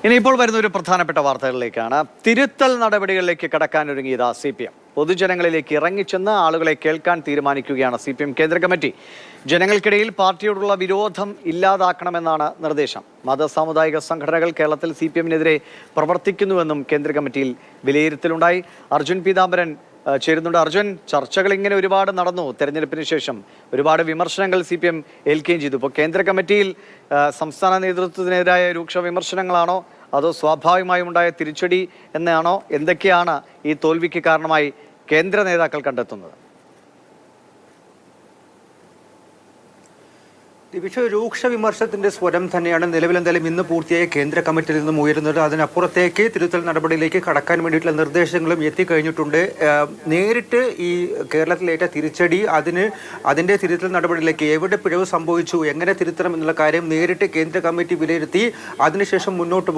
ഇനിയിപ്പോൾ വരുന്ന ഒരു പ്രധാനപ്പെട്ട വാർത്തകളിലേക്കാണ്. തിരുത്തൽ നടപടികളിലേക്ക് കടക്കാനൊരുങ്ങിയതാ CPM. പൊതുജനങ്ങളിലേക്ക് ഇറങ്ങിച്ചെന്ന് ആളുകളെ കേൾക്കാൻ തീരുമാനിക്കുകയാണ് CPM കേന്ദ്ര കമ്മിറ്റി. ജനങ്ങൾക്കിടയിൽ പാർട്ടിയോടുള്ള വിരോധം ഇല്ലാതാക്കണമെന്നാണ് നിർദ്ദേശം. മത സാമുദായിക സംഘടനകൾ കേരളത്തിൽ CPM-നെതിരെ പ്രവർത്തിക്കുന്നുവെന്നും കേന്ദ്ര കമ്മിറ്റിയിൽ വിലയിരുത്തലുണ്ടായി. അർജുൻ പീതാംബരൻ ചേരുന്നുണ്ട്. അർജുൻ, ചർച്ചകൾ ഇങ്ങനെ ഒരുപാട് നടന്നു. തെരഞ്ഞെടുപ്പിന് ശേഷം ഒരുപാട് വിമർശനങ്ങൾ CPM ഏൽക്കുകയും ചെയ്തു. ഇപ്പോൾ കേന്ദ്ര കമ്മിറ്റിയിൽ സംസ്ഥാന നേതൃത്വത്തിനെതിരായ രൂക്ഷ വിമർശനങ്ങളാണോ അതോ സ്വാഭാവികമായും ഉണ്ടായ തിരിച്ചടി എന്നാണോ? എന്തൊക്കെയാണ് ഈ തോൽവിക്ക് കാരണമായി കേന്ദ്ര നേതാക്കൾ കണ്ടെത്തുന്നത്? രൂക്ഷ വിമർശനത്തിന്റെ സ്വരം തന്നെയാണ് നിലവിലെന്തായാലും ഇന്ന് പൂർത്തിയായ കേന്ദ്ര കമ്മിറ്റിയിൽ നിന്നും ഉയരുന്നത്. അതിനപ്പുറത്തേക്ക് തിരുത്തൽ നടപടിയിലേക്ക് കടക്കാൻ വേണ്ടിയിട്ടുള്ള നിർദ്ദേശങ്ങളും എത്തിക്കഴിഞ്ഞിട്ടുണ്ട്. നേരിട്ട് ഈ കേരളത്തിലേറ്റ തിരിച്ചടി അതിന്റെ തിരുത്തൽ നടപടിയിലേക്ക് എവിടെ പിഴവ് സംഭവിച്ചു, എങ്ങനെ തിരുത്തണം എന്നുള്ള കാര്യം നേരിട്ട് കേന്ദ്ര കമ്മിറ്റി വിലയിരുത്തി അതിനുശേഷം മുന്നോട്ട്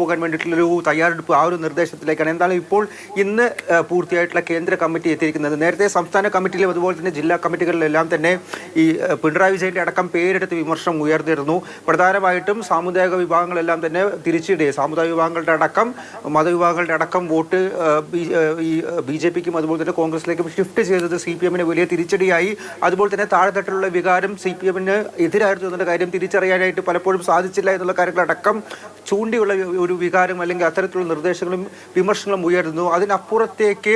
പോകാൻ വേണ്ടിയിട്ടുള്ളൊരു തയ്യാറെടുപ്പ് ആ ഒരു നിർദ്ദേശത്തിലേക്കാണ് എന്തായാലും ഇപ്പോൾ ഇന്ന് പൂർത്തിയായിട്ടുള്ള കേന്ദ്ര കമ്മിറ്റി എത്തിയിരിക്കുന്നത്. നേരത്തെ സംസ്ഥാന കമ്മിറ്റിയിലും അതുപോലെ തന്നെ ജില്ലാ കമ്മിറ്റികളിലെല്ലാം തന്നെ ഈ പിണറായി വിജയന്റെ അടക്കം പേരെടുത്ത് വിമർശനം ഉയർന്നിരുന്നു. പ്രധാനമായിട്ടും സാമുദായിക വിഭാഗങ്ങളെല്ലാം തന്നെ തിരിച്ചടി, സാമുദായിക വിഭാഗങ്ങളുടെ അടക്കം മതവിഭാഗങ്ങളുടെ അടക്കം വോട്ട് ഈ BJPക്കും അതുപോലെ തന്നെ കോൺഗ്രസിലേക്കും ഷിഫ്റ്റ് ചെയ്തത് CPM-ന് വലിയ തിരിച്ചടിയായി. അതുപോലെ തന്നെ താഴെത്തട്ടിലുള്ള വികാരം CPM-ന് എതിരായിരുന്നു എന്നുള്ള കാര്യം തിരിച്ചറിയാനായിട്ട് പലപ്പോഴും സാധിച്ചില്ല എന്നുള്ള കാര്യങ്ങളടക്കം ചൂണ്ടിയുള്ള ഒരു വികാരം അല്ലെങ്കിൽ അത്തരത്തിലുള്ള നിർദ്ദേശങ്ങളും വിമർശനങ്ങളും ഉയർന്നു. അതിനപ്പുറത്തേക്ക്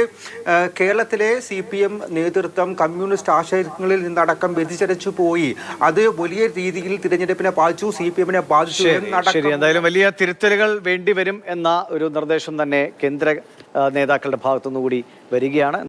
കേരളത്തിലെ CPM നേതൃത്വം കമ്മ്യൂണിസ്റ്റ് ആശയങ്ങളിൽ നിന്നടക്കം വ്യതിചലിച്ചു പോയി. അത് വലിയ രീതിയിൽ തിരഞ്ഞെടുപ്പിനെ ബാധിച്ചു, CPM-നെ ബാധിച്ചു. ശരി, എന്തായാലും വലിയ തിരുത്തലുകൾ വേണ്ടിവരും എന്ന ഒരു നിർദ്ദേശം തന്നെ കേന്ദ്ര നേതാക്കളുടെ ഭാഗത്തുനിന്നുകൂടി വരികയാണ്.